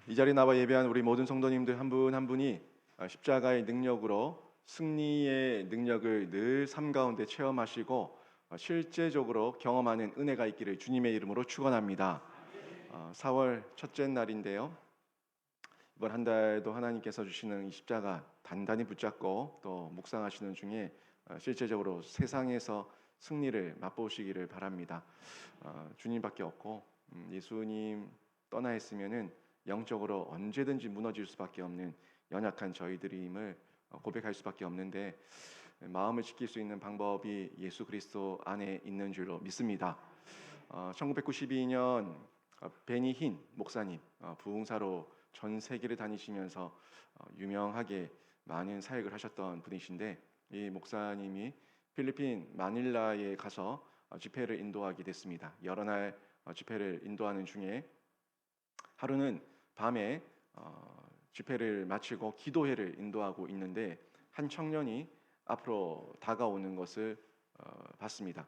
이 자리에 나와 예배한 우리 모든 성도님들 한 분 한 분이 십자가의 능력으로 승리의 능력을 늘 삶 가운데 체험하시고 실제적으로 경험하는 은혜가 있기를 주님의 이름으로 축원합니다. 4월 첫째 날인데요. 이번 한 달도 하나님께서 주시는 이 십자가 단단히 붙잡고 또 묵상하시는 중에 실제적으로 세상에서 승리를 맛보시기를 바랍니다. 주님밖에 없고 예수님 떠나 있으면은 영적으로 언제든지 무너질 수밖에 없는 연약한 저희들임을 고백할 수밖에 없는데 마음을 지킬 수 있는 방법이 예수 그리스도 안에 있는 줄로 믿습니다. 1992년 베니 흰 목사님 부흥사로 전 세계를 다니시면서 유명하게 많은 사역을 하셨던 분이신데 이 목사님이 필리핀 마닐라에 가서 집회를 인도하게 됐습니다. 여러 날 집회를 인도하는 중에 하루는 밤에 집회를 마치고 기도회를 인도하고 있는데 한 청년이 앞으로 다가오는 것을 봤습니다.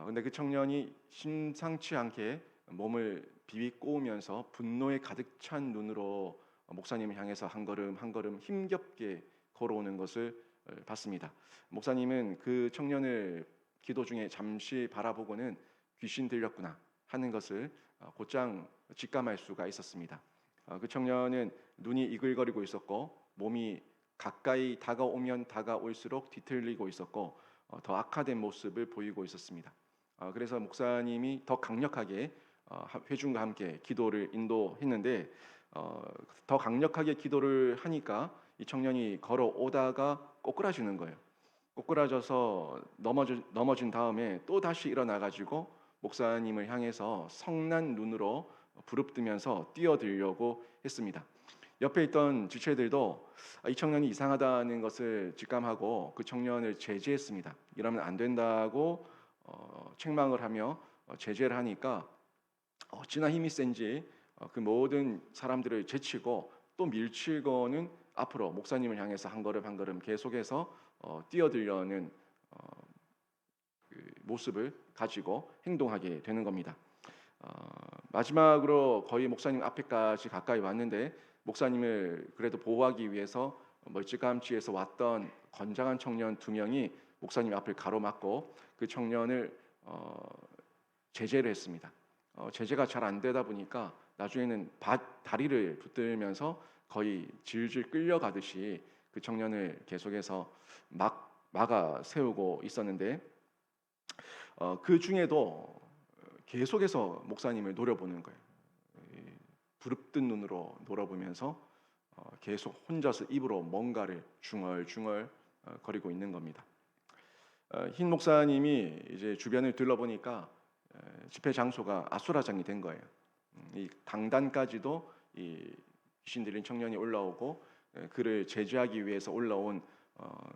근데 그 청년이 심상치 않게 몸을 비비꼬으면서 분노에 가득 찬 눈으로 목사님을 향해서 한 걸음 한 걸음 힘겹게 걸어오는 것을 봤습니다. 목사님은 그 청년을 기도 중에 잠시 바라보고는 귀신 들렸구나 하는 것을 곧장 직감할 수가 있었습니다. 그 청년은 눈이 이글거리고 있었고 몸이 가까이 다가오면 다가올수록 뒤틀리고 있었고 더 악화된 모습을 보이고 있었습니다. 그래서 목사님이 더 강력하게 회중과 함께 기도를 인도했는데 더 강력하게 기도를 하니까 이 청년이 걸어오다가 꼬꾸라지는 거예요. 꼬꾸라져서 넘어진 다음에 또 다시 일어나가지고 목사님을 향해서 성난 눈으로 부릅뜨면서 뛰어들려고 했습니다. 옆에 있던 지체들도 이 청년이 이상하다는 것을 직감하고 그 청년을 제지했습니다. 이러면 안 된다고 책망을 하며 제재를 하니까 어찌나 힘이 센지 그 모든 사람들을 제치고 또 밀치고는 앞으로 목사님을 향해서 한 걸음 한 걸음 계속해서 뛰어들려는 그 모습을 가지고 행동하게 되는 겁니다. 마지막으로 거의 목사님 앞에까지 가까이 왔는데 목사님을 그래도 보호하기 위해서 멀찌감치해서 왔던 건장한 청년 2명이 목사님 앞을 가로막고 그 청년을 제재를 했습니다. 제재가 잘 안 되다 보니까 나중에는 다리를 붙들면서 거의 질질 끌려가듯이 그 청년을 계속해서 막아 세우고 있었는데 그 중에도 계속해서 목사님을 노려보는 거예요. 부릅뜬 눈으로 노려보면서 계속 혼자서 입으로 뭔가를 중얼중얼 거리고 있는 겁니다. 흰 목사님이 이제 주변을 둘러보니까 집회 장소가 아수라장이 된 거예요. 이 강단까지도 이 귀신 들린 청년이 올라오고 그를 제지하기 위해서 올라온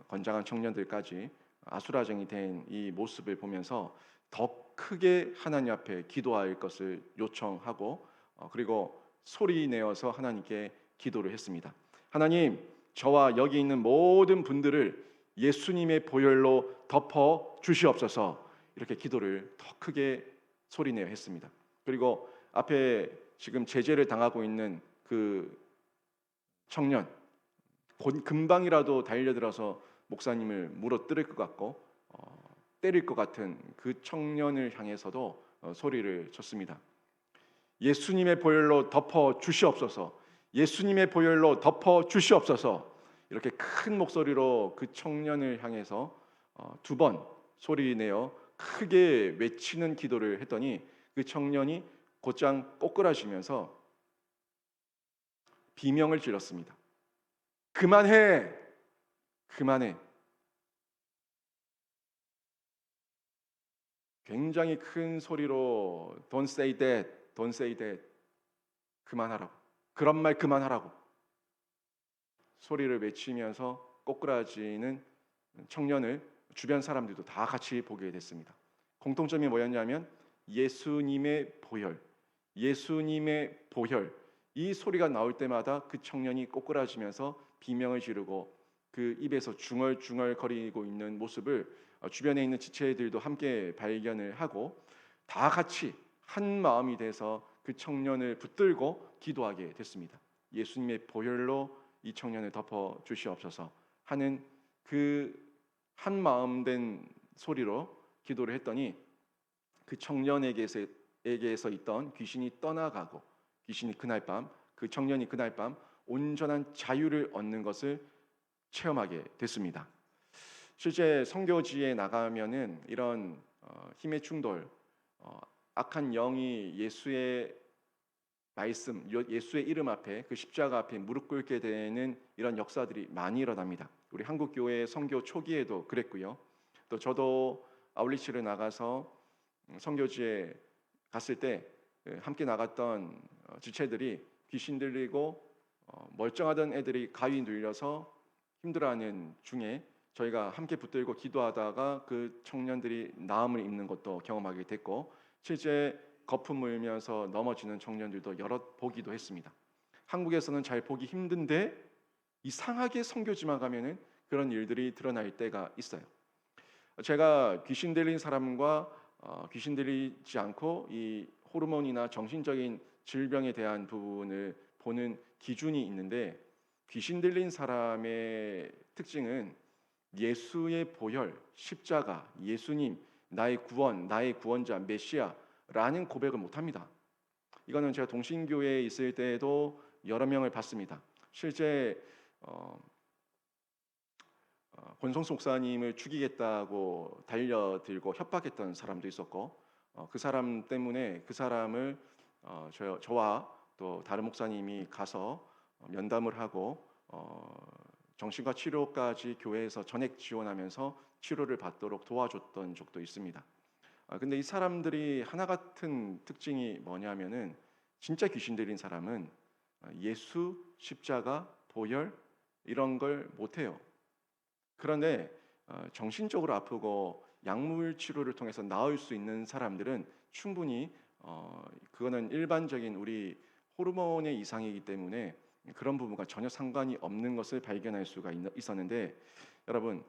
건장한 청년들까지 아수라장이 된 이 모습을 보면서 더 크게 하나님 앞에 기도할 것을 요청하고 그리고 소리 내어서 하나님께 기도를 했습니다. 하나님, 저와 여기 있는 모든 분들을 예수님의 보혈로 덮어 주시옵소서. 이렇게 기도를 더 크게 소리내어 했습니다. 그리고 앞에 지금 제재를 당하고 있는 그 청년, 금방이라도 달려들어서 목사님을 물어뜯을 것 같고 때릴 것 같은 그 청년을 향해서도 소리를 쳤습니다. 예수님의 보혈로 덮어 주시옵소서. 예수님의 보혈로 덮어 주시옵소서. 이렇게 큰 목소리로 그 청년을 향해서 2번 소리내어 크게 외치는 기도를 했더니 그 청년이 곧장 꼬꾸라지면서 비명을 질렀습니다. 그만해! 그만해! 굉장히 큰 소리로 Don't say that, don't say that. 그만하라고. 그런 말 그만하라고. 소리를 외치면서 꼬꾸라지는 청년을 주변 사람들도 다 같이 보게 됐습니다. 공통점이 뭐였냐면 예수님의 보혈, 예수님의 보혈. 이 소리가 나올 때마다 그 청년이 꼬꾸라지면서 비명을 지르고 그 입에서 중얼중얼 거리고 있는 모습을 주변에 있는 지체들도 함께 발견을 하고 다 같이 한 마음이 돼서 그 그 청년을 붙들고 기도하게 됐습니다. 예수님의 보혈로 이 청년을 덮어 주시옵소서 하는 그 한 마음 된 소리로 기도를 했더니 그 청년에게서 있던 귀신이 떠나가고 귀신이 그날 밤, 그 청년이 그날 밤 온전한 자유를 얻는 것을 체험하게 됐습니다. 실제 선교지에 나가면은 이런 힘의 충돌, 악한 영이 예수의 말씀, 예수의 이름 앞에 그 십자가 앞에 무릎 꿇게 되는 이런 역사들이 많이 일어납니다. 우리 한국 교회 선교 초기에도 그랬고요. 또 저도 아울리치를 나가서 선교지에 갔을 때 함께 나갔던 지체들이 귀신 들리고 멀쩡하던 애들이 가위 눌려서 힘들어하는 중에 저희가 함께 붙들고 기도하다가 그 청년들이 나음을 입는 것도 경험하게 됐고 실제 거품 물면서 넘어지는 청년들도 여럿 보기도 했습니다. 한국에서는 잘 보기 힘든데 이상하게 선교지만 가면은 그런 일들이 드러날 때가 있어요. 제가 귀신 들린 사람과 귀신 들리지 않고 이 호르몬이나 정신적인 질병에 대한 부분을 보는 기준이 있는데 귀신 들린 사람의 특징은 예수의 보혈, 십자가, 예수님, 나의 구원, 나의 구원자, 메시아라는 고백을 못합니다. 이거는 제가 동신교회에 있을 때에도 여러 명을 봤습니다. 실제 권성수 목사님을 죽이겠다고 달려들고 협박했던 사람도 있었고 그 사람 때문에 그 사람을 저와 또 다른 목사님이 가서 면담을 하고 정신과 치료까지 교회에서 전액 지원하면서 치료를 받도록 도와줬던 적도 있습니다. 근데 이 사람들이 하나 같은 특징이 뭐냐면은 진짜 귀신 들린 사람은 예수, 십자가, 보혈 이런 걸 못해요. 그런데 정신적으로 아프고 약물 치료를 통해서 나을 수 있는 사람들은 충분히 그거는 일반적인 우리 호르몬의 이상이기 때문에 그런 부분과 전혀 상관이 없는 것을 발견할 수가 있었는데 여러분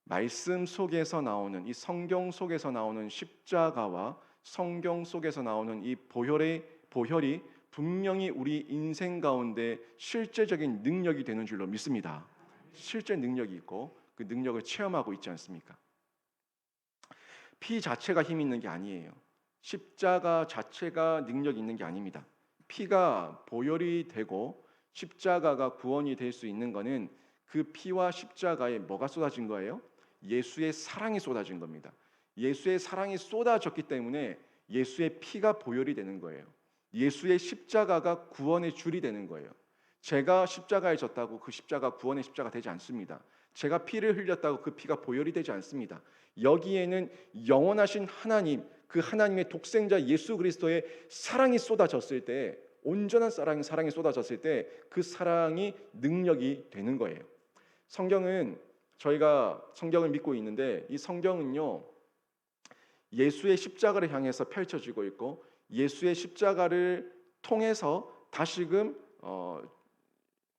말씀 속에서 나오는 이 성경 속에서 나오는 십자가와 성경 속에서 나오는 이 보혈이 분명히 우리 인생 가운데 실제적인 능력이 되는 줄로 믿습니다. 실제 능력이 있고 그 능력을 체험하고 있지 않습니까? 피 자체가 힘이 있는 게 아니에요. 십자가 자체가 능력이 있는 게 아닙니다. 피가 보혈이 되고 십자가가 구원이 될 수 있는 거는 그 피와 십자가에 뭐가 쏟아진 거예요? 예수의 사랑이 쏟아진 겁니다. 예수의 사랑이 쏟아졌기 때문에 예수의 피가 보혈이 되는 거예요. 예수의 십자가가 구원의 줄이 되는 거예요. 제가 십자가에 졌다고 그 십자가 구원의 십자가 되지 않습니다. 제가 피를 흘렸다고 그 피가 보혈이 되지 않습니다. 여기에는 영원하신 하나님, 그 하나님의 독생자 예수 그리스도의 사랑이 쏟아졌을 때, 온전한 사랑이 쏟아졌을 때 그 사랑이 능력이 되는 거예요. 성경은 저희가 성경을 믿고 있는데 이 성경은요 예수의 십자가를 향해서 펼쳐지고 있고 예수의 십자가를 통해서 다시금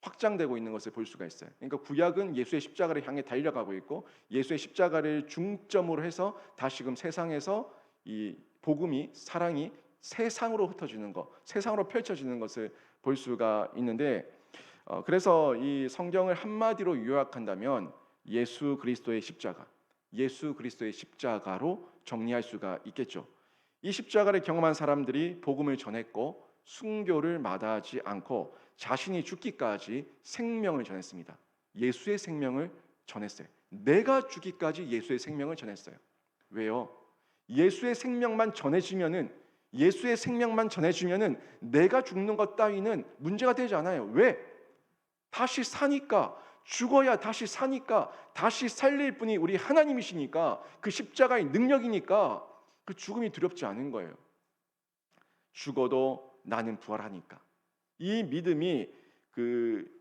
확장되고 있는 것을 볼 수가 있어요. 그러니까 구약은 예수의 십자가를 향해 달려가고 있고 예수의 십자가를 중점으로 해서 다시금 세상에서 이 복음이 사랑이 세상으로 흩어지는 것, 세상으로 펼쳐지는 것을 볼 수가 있는데 그래서 이 성경을 한마디로 요약한다면 예수 그리스도의 십자가, 예수 그리스도의 십자가로 정리할 수가 있겠죠. 이 십자가를 경험한 사람들이 복음을 전했고 순교를 마다하지 않고 자신이 죽기까지 생명을 전했습니다. 예수의 생명을 전했어요. 내가 죽기까지 예수의 생명을 전했어요. 왜요? 예수의 생명만 전해지면은 내가 죽는 것 따위는 문제가 되지 않아요. 왜? 다시 사니까, 죽어야 다시 사니까, 다시 살릴 분이 우리 하나님이시니까, 그 십자가의 능력이니까 그 죽음이 두렵지 않은 거예요. 죽어도 나는 부활하니까. 이 믿음이 그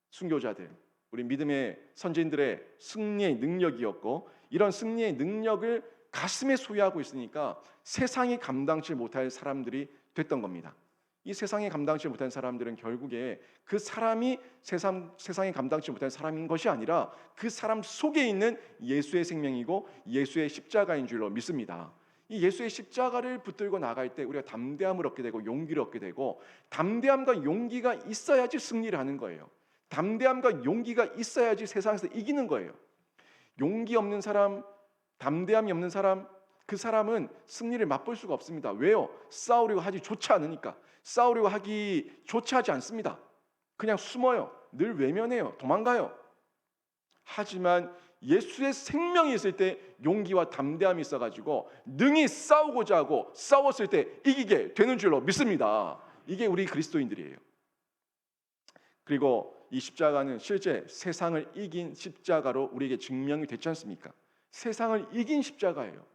순교자들, 우리 믿음의 선진들의 승리의 능력이었고, 이런 승리의 능력을 가슴에 소유하고 있으니까 세상이 감당치 못할 사람들이 됐던 겁니다. 이 세상이 감당치 못한 사람들은 결국에 그 사람이 세상이 감당치 못한 사람인 것이 아니라 그 사람 속에 있는 예수의 생명이고 예수의 십자가인 줄로 믿습니다. 이 예수의 십자가를 붙들고 나갈 때 우리가 담대함을 얻게 되고 용기를 얻게 되고, 담대함과 용기가 있어야지 승리를 하는 거예요. 담대함과 용기가 있어야지 세상에서 이기는 거예요. 용기 없는 사람, 담대함이 없는 사람, 그 사람은 승리를 맛볼 수가 없습니다. 왜요? 싸우려고 하지 좋지 않으니까. 싸우려고 하기 좋지 하지 않습니다. 그냥 숨어요. 늘 외면해요. 도망가요. 하지만 예수의 생명이 있을 때 용기와 담대함이 있어가지고 능히 싸우고자 하고 싸웠을 때 이기게 되는 줄로 믿습니다. 이게 우리 그리스도인들이에요. 그리고 이 십자가는 실제 세상을 이긴 십자가로 우리에게 증명이 됐지 않습니까? 세상을 이긴 십자가예요.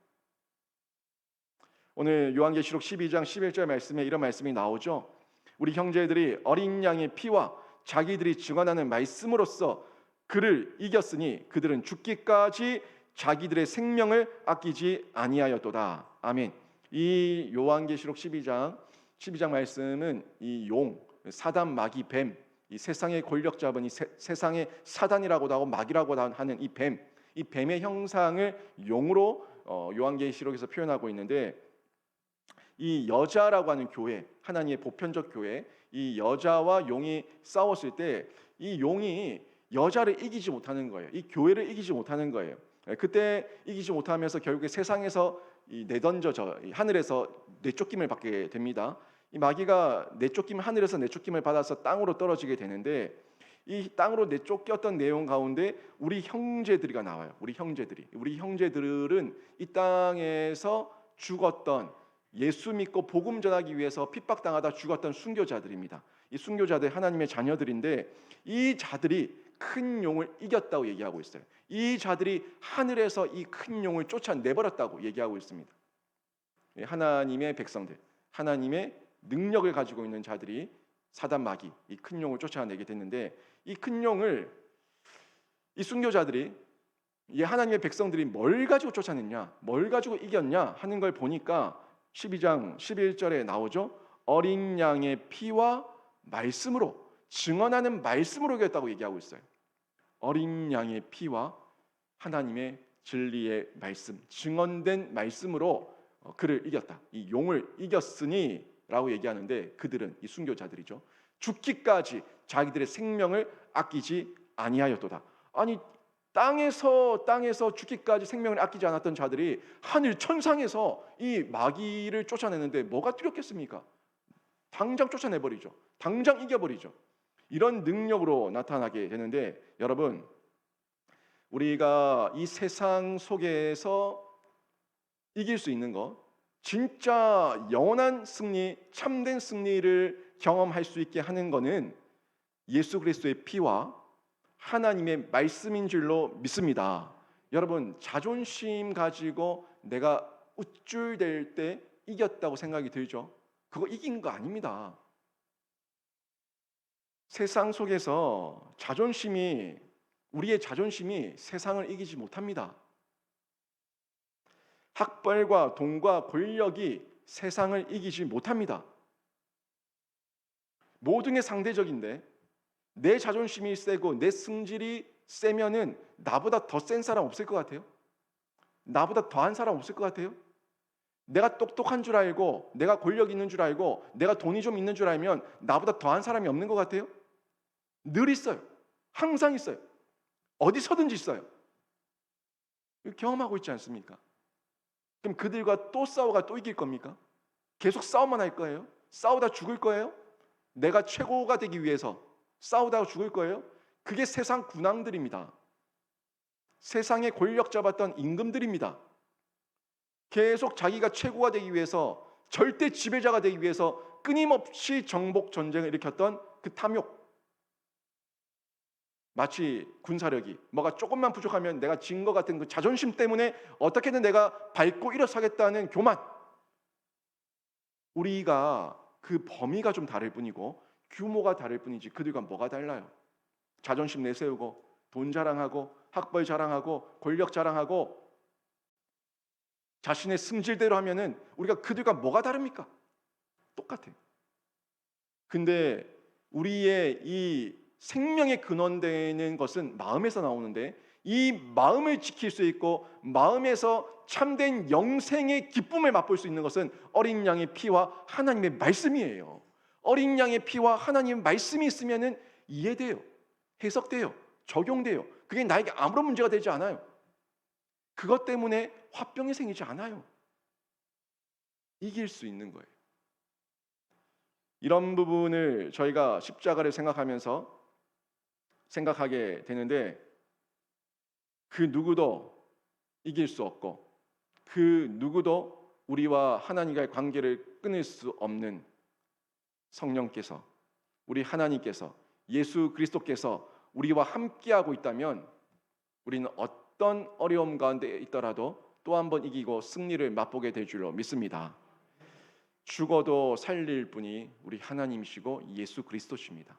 오늘 요한계시록 12장 11절 말씀에 이런 말씀이 나오죠. 우리 형제들이 어린 양의 피와 자기들이 증언하는 말씀으로써 그를 이겼으니 그들은 죽기까지 자기들의 생명을 아끼지 아니하였도다. 아멘. 이 요한계시록 12장 말씀은 이 용, 사단, 마귀, 뱀, 이 세상의 권력 잡은 이 세상의 사단이라고도 하고 마귀라고 하는 이 뱀의 형상을 용으로 요한계시록에서 표현하고 있는데, 이 여자라고 하는 교회, 하나님의 보편적 교회, 이 여자와 용이 싸웠을 때 이 용이 여자를 이기지 못하는 거예요. 이 교회를 이기지 못하는 거예요. 그때 이기지 못하면서 결국에 세상에서 내던져져 하늘에서 내쫓김을 받게 됩니다. 이 마귀가 하늘에서 내쫓김을 받아서 땅으로 떨어지게 되는데, 이 땅으로 내쫓겼던 내용 가운데 우리 형제들이가 나와요. 우리 형제들은 이 땅에서 죽었던, 예수 믿고 복음 전하기 위해서 핍박당하다 죽었던 순교자들입니다. 이 순교자들 하나님의 자녀들인데, 이 자들이 큰 용을 이겼다고 얘기하고 있어요. 이 자들이 하늘에서 이 큰 용을 쫓아내버렸다고 얘기하고 있습니다. 하나님의 백성들, 하나님의 능력을 가지고 있는 자들이 사단 마귀, 이 큰 용을 쫓아내게 됐는데, 이 큰 용을 이 순교자들이, 이 하나님의 백성들이 뭘 가지고 쫓아냈냐, 뭘 가지고 이겼냐 하는 걸 보니까 12장 11절에 나오죠. 어린 양의 피와 말씀으로, 증언하는 말씀으로 이겼다고 얘기하고 있어요. 어린 양의 피와 하나님의 진리의 말씀, 증언된 말씀으로 그를 이겼다. 이 용을 이겼으니 라고 얘기하는데, 그들은 이 순교자들이죠. 죽기까지 자기들의 생명을 아끼지 아니하였도다. 아니, 땅에서 죽기까지 생명을 아끼지 않았던 자들이 하늘 천상에서 이 마귀를 쫓아내는데 뭐가 두렵겠습니까? 당장 쫓아내버리죠. 당장 이겨버리죠. 이런 능력으로 나타나게 되는데, 여러분, 우리가 이 세상 속에서 이길 수 있는 것, 진짜 영원한 승리, 참된 승리를 경험할 수 있게 하는 것은 예수 그리스도의 피와 하나님의 말씀인 줄로 믿습니다. 여러분, 자존심 가지고 내가 우쭐댈 때 이겼다고 생각이 들죠? 그거 이긴 거 아닙니다. 세상 속에서 우리의 자존심이 세상을 이기지 못합니다. 학벌과 돈과 권력이 세상을 이기지 못합니다. 모든 게 상대적인데, 내 자존심이 세고 내 승질이 세면은 나보다 더 센 사람 없을 것 같아요? 나보다 더한 사람 없을 것 같아요? 내가 똑똑한 줄 알고, 내가 권력 있는 줄 알고, 내가 돈이 좀 있는 줄 알면 나보다 더한 사람이 없는 것 같아요? 늘 있어요. 항상 있어요. 어디서든지 있어요. 경험하고 있지 않습니까? 그럼 그들과 또 싸워가 또 이길 겁니까? 계속 싸움만 할 거예요? 싸우다 죽을 거예요? 내가 최고가 되기 위해서 싸우다가 죽을 거예요? 그게 세상 군왕들입니다. 세상의 권력 잡았던 임금들입니다. 계속 자기가 최고가 되기 위해서, 절대 지배자가 되기 위해서 끊임없이 정복 전쟁을 일으켰던 그 탐욕, 마치 군사력이 뭐가 조금만 부족하면 내가 진 것 같은 그 자존심 때문에 어떻게든 내가 밟고 일어서겠다는 교만, 우리가 그 범위가 좀 다를 뿐이고 규모가 다를 뿐이지 그들과 뭐가 달라요? 자존심 내세우고 돈 자랑하고 학벌 자랑하고 권력 자랑하고 자신의 승질대로 하면은 우리가 그들과 뭐가 다릅니까? 똑같아요. 근데 우리의 이 생명의 근원되는 것은 마음에서 나오는데, 이 마음을 지킬 수 있고 마음에서 참된 영생의 기쁨을 맛볼 수 있는 것은 어린 양의 피와 하나님의 말씀이에요. 어린 양의 피와 하나님의 말씀이 있으면은 이해돼요. 해석돼요. 적용돼요. 그게 나에게 아무런 문제가 되지 않아요. 그것 때문에 화병이 생기지 않아요. 이길 수 있는 거예요. 이런 부분을 저희가 십자가를 생각하게 되는데 그 누구도 이길 수 없고 그 누구도 우리와 하나님과의 관계를 끊을 수 없는 성령께서, 우리 하나님께서, 예수 그리스도께서 우리와 함께하고 있다면 우리는 어떤 어려움 가운데 있더라도 또 한 번 이기고 승리를 맛보게 될 줄로 믿습니다. 죽어도 살릴 분이 우리 하나님이시고 예수 그리스도십니다.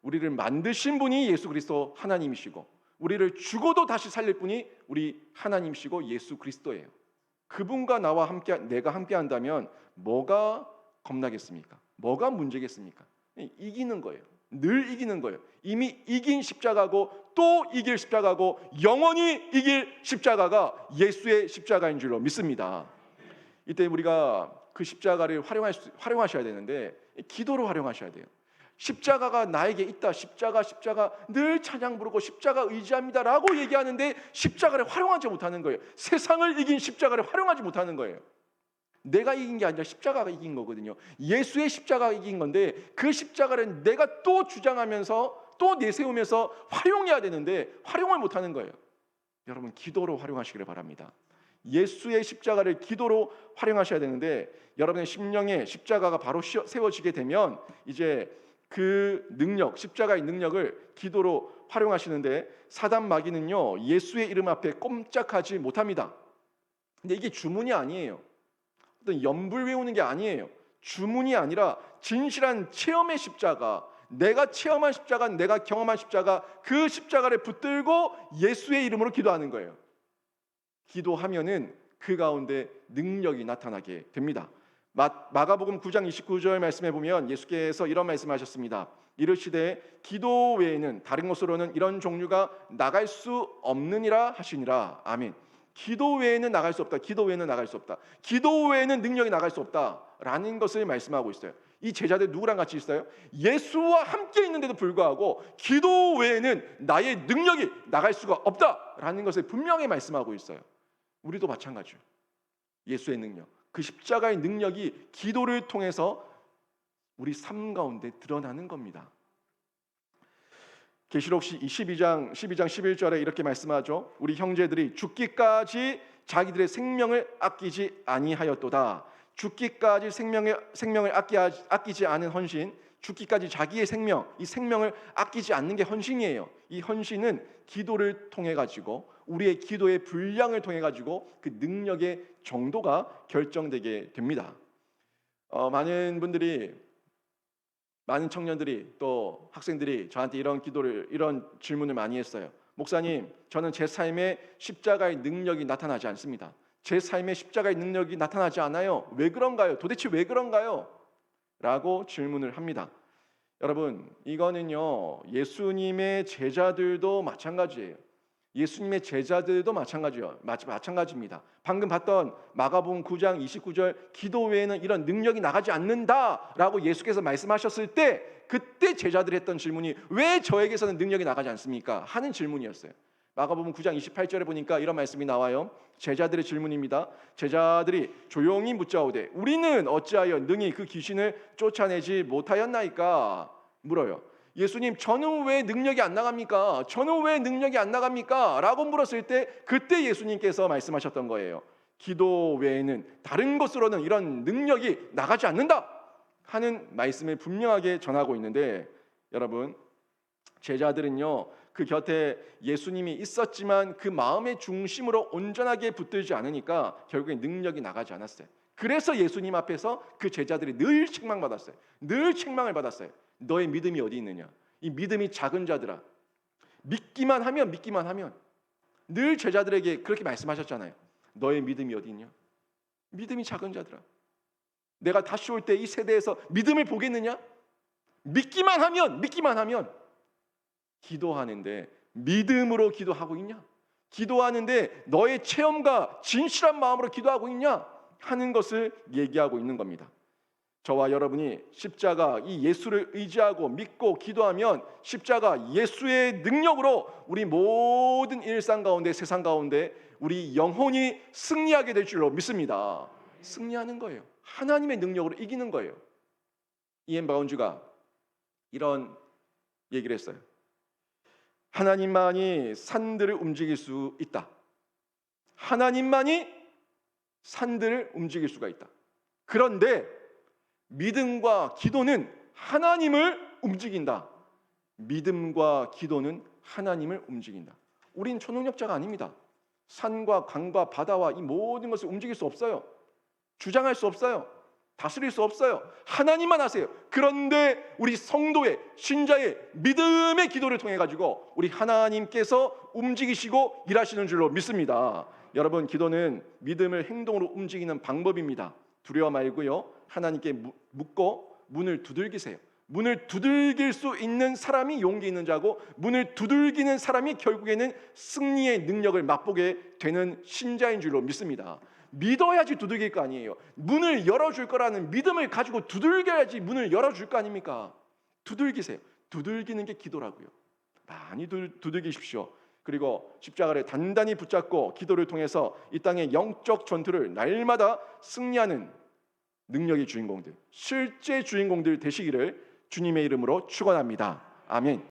우리를 만드신 분이 예수 그리스도 하나님이시고 우리를 죽어도 다시 살릴 분이 우리 하나님이시고 예수 그리스도예요. 그분과 나와 함께, 내가 함께 한다면 뭐가 겁나겠습니까? 뭐가 문제겠습니까? 이기는 거예요. 늘 이기는 거예요. 이미 이긴 십자가고 또 이길 십자가고 영원히 이길 십자가가 예수의 십자가인 줄로 믿습니다. 이때 우리가 그 십자가를 활용하셔야 되는데 기도로 활용하셔야 돼요. 십자가가 나에게 있다. 십자가 늘 찬양 부르고 십자가 의지합니다라고 얘기하는데 십자가를 활용하지 못하는 거예요. 세상을 이긴 십자가를 활용하지 못하는 거예요. 내가 이긴 게 아니라 십자가가 이긴 거거든요. 예수의 십자가가 이긴 건데 그 십자가를 내가 또 주장하면서 또 내세우면서 활용해야 되는데 활용을 못하는 거예요. 여러분 기도로 활용하시기를 바랍니다. 예수의 십자가를 기도로 활용하셔야 되는데 여러분의 심령에 십자가가 바로 세워지게 되면 이제 그 능력, 십자가의 능력을 기도로 활용하시는데 사단 마귀는요 예수의 이름 앞에 꼼짝하지 못합니다. 근데 이게 주문이 아니에요. 어떤 연불 외우는 게 아니에요. 주문이 아니라 진실한 체험의 십자가, 내가 체험한 십자가, 내가 경험한 십자가, 그 십자가를 붙들고 예수의 이름으로 기도하는 거예요. 기도하면은 그 가운데 능력이 나타나게 됩니다. 마가복음 9장 29절 말씀해 보면 예수께서 이런 말씀하셨습니다. 이르시되 기도 외에는 다른 곳으로는 이런 종류가 나갈 수 없느니라 하시니라. 아멘. 기도 외에는 나갈 수 없다. 기도 외에는 나갈 수 없다. 기도 외에는 능력이 나갈 수 없다라는 것을 말씀하고 있어요. 이 제자들 누구랑 같이 있어요? 예수와 함께 있는데도 불구하고 기도 외에는 나의 능력이 나갈 수가 없다라는 것을 분명히 말씀하고 있어요. 우리도 마찬가지예요. 예수의 능력, 그 십자가의 능력이 기도를 통해서 우리 삶 가운데 드러나는 겁니다. 계시록 12장 11절에 이렇게 말씀하죠. 우리 형제들이 죽기까지 자기들의 생명을 아끼지 아니하였도다. 죽기까지 생명을 아끼지 않은 헌신, 죽기까지 자기의 생명, 이 생명을 아끼지 않는 게 헌신이에요. 이 헌신은 기도를 통해 가지고 우리의 기도의 분량을 통해 가지고 그 능력의 정도가 결정되게 됩니다. 많은 청년들이 또 학생들이 저한테 이런 질문을 많이 했어요. 목사님, 저는 제 삶에 십자가의 능력이 나타나지 않습니다. 제 삶에 십자가의 능력이 나타나지 않아요. 왜 그런가요? 도대체 왜 그런가요? 라고 질문을 합니다. 여러분, 이거는요 예수님의 제자들도 마찬가지예요. 예수님의 제자들도 마찬가지입니다. 방금 봤던 마가복음 9장 29절 기도 외에는 이런 능력이 나가지 않는다라고 예수께서 말씀하셨을 때 그때 제자들이 했던 질문이 왜 저에게서는 능력이 나가지 않습니까? 하는 질문이었어요. 마가복음 9장 28절에 보니까 이런 말씀이 나와요. 제자들의 질문입니다. 제자들이 조용히 묻자오되 우리는 어찌하여 능히 그 귀신을 쫓아내지 못하였나이까? 물어요. 예수님, 저는 왜 능력이 안 나갑니까? 저는 왜 능력이 안 나갑니까? 라고 물었을 때 그때 예수님께서 말씀하셨던 거예요. 기도 외에는 다른 곳으로는 이런 능력이 나가지 않는다 하는 말씀을 분명하게 전하고 있는데 여러분, 제자들은요 그 곁에 예수님이 있었지만 그 마음의 중심으로 온전하게 붙들지 않으니까 결국에 능력이 나가지 않았어요. 그래서 예수님 앞에서 그 제자들이 늘 책망받았어요. 늘 책망을 받았어요. 너의 믿음이 어디 있느냐? 이 믿음이 작은 자들아, 믿기만 하면 늘 제자들에게 그렇게 말씀하셨잖아요. 너의 믿음이 어디 있냐? 믿음이 작은 자들아, 내가 다시 올 때 이 세대에서 믿음을 보겠느냐? 믿기만 하면 기도하는데 믿음으로 기도하고 있냐? 기도하는데 너의 체험과 진실한 마음으로 기도하고 있냐? 하는 것을 얘기하고 있는 겁니다. 저와 여러분이 십자가 이 예수를 의지하고 믿고 기도하면 십자가 예수의 능력으로 우리 모든 일상 가운데 세상 가운데 우리 영혼이 승리하게 될 줄로 믿습니다. 승리하는 거예요. 하나님의 능력으로 이기는 거예요. 이엔 바운주가 이런 얘기를 했어요. 하나님만이 산들을 움직일 수 있다. 하나님만이 산들을 움직일 수가 있다. 그런데 믿음과 기도는 하나님을 움직인다. 믿음과 기도는 하나님을 움직인다. 우린 초능력자가 아닙니다. 산과 강과 바다와 이 모든 것을 움직일 수 없어요. 주장할 수 없어요. 다스릴 수 없어요. 하나님만 하세요. 그런데 우리 성도의 신자의 믿음의 기도를 통해 가지고 우리 하나님께서 움직이시고 일하시는 줄로 믿습니다. 여러분, 기도는 믿음을 행동으로 움직이는 방법입니다. 두려워 말고요, 하나님께 묻고 문을 두들기세요. 문을 두들길 수 있는 사람이 용기 있는 자고, 문을 두들기는 사람이 결국에는 승리의 능력을 맛보게 되는 신자인 줄로 믿습니다. 믿어야지 두들길 거 아니에요. 문을 열어줄 거라는 믿음을 가지고 두들겨야지 문을 열어줄 거 아닙니까? 두들기세요. 두들기는 게 기도라고요. 많이 두들기십시오. 그리고 십자가를 단단히 붙잡고 기도를 통해서 이 땅의 영적 전투를 날마다 승리하는 능력의 주인공들, 실제 주인공들 되시기를 주님의 이름으로 축원합니다. 아멘.